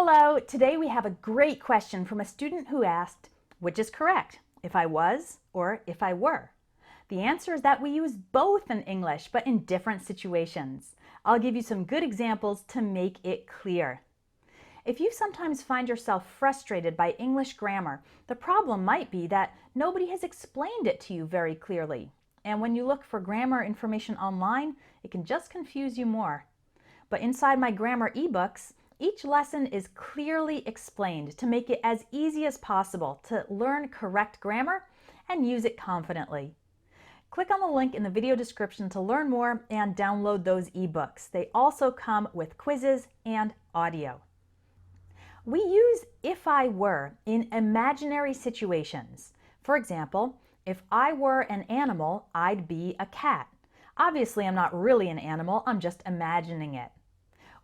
Hello, today we have a great question from a student who asked, which is correct, if I was or if I were? The answer is that we use both in English, but in different situations. I'll give you some good examples to make it clear. If you sometimes find yourself frustrated by English grammar, the problem might be that nobody has explained it to you very clearly. And when you look for grammar information online, it can just confuse you more. But inside my grammar ebooks, each lesson is clearly explained to make it as easy as possible to learn correct grammar and use it confidently. Click on the link in the video description to learn more and download those ebooks. They also come with quizzes and audio. We use if I were in imaginary situations. For example, if I were an animal, I'd be a cat. Obviously, I'm not really an animal, I'm just imagining it.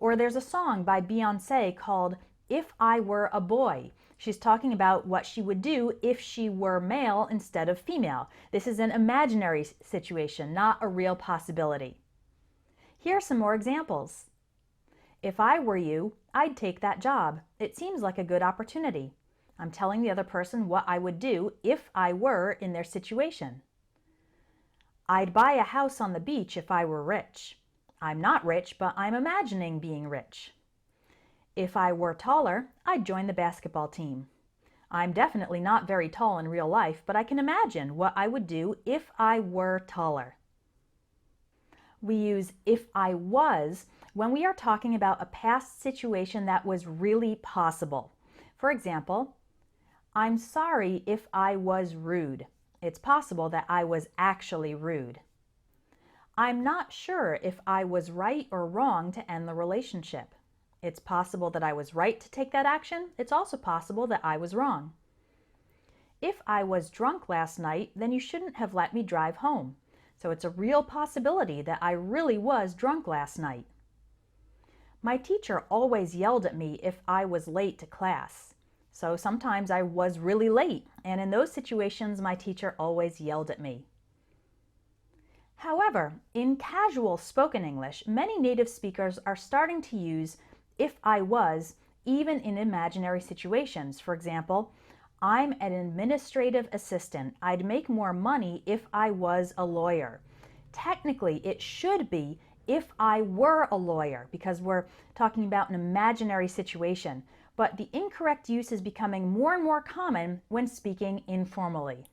Or there's a song by Beyoncé called If I Were a Boy. She's talking about what she would do if she were male instead of female. This is an imaginary situation, not a real possibility. Here are some more examples. If I were you, I'd take that job. It seems like a good opportunity. I'm telling the other person what I would do if I were in their situation. I'd buy a house on the beach if I were rich. I'm not rich, but I'm imagining being rich. If I were taller, I'd join the basketball team. I'm definitely not very tall in real life, but I can imagine what I would do if I were taller. We use if I was when we are talking about a past situation that was really possible. For example, I'm sorry if I was rude. It's possible that I was actually rude. I'm not sure if I was right or wrong to end the relationship. It's possible that I was right to take that action. It's also possible that I was wrong. If I was drunk last night, then you shouldn't have let me drive home. So it's a real possibility that I really was drunk last night. My teacher always yelled at me if I was late to class. So sometimes I was really late, and in those situations, my teacher always yelled at me. However, in casual spoken English, many native speakers are starting to use if I was even in imaginary situations. For example, I'm an administrative assistant. I'd make more money if I was a lawyer. Technically, it should be if I were a lawyer because we're talking about an imaginary situation, but the incorrect use is becoming more and more common when speaking informally.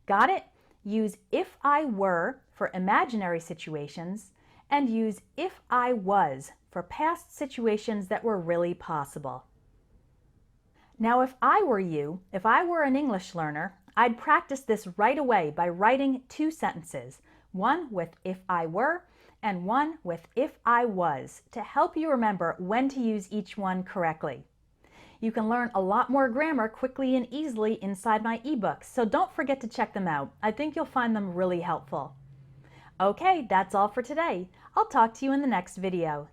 Got it? Use if I were for imaginary situations and use if I was for past situations that were really possible. Now, if I were you, if I were an English learner, I'd practice this right away by writing two sentences, one with if I were and one with if I was, to help you remember when to use each one correctly. You can learn a lot more grammar quickly and easily inside my ebooks, so don't forget to check them out. I think you'll find them really helpful. Okay, that's all for today. I'll talk to you in the next video.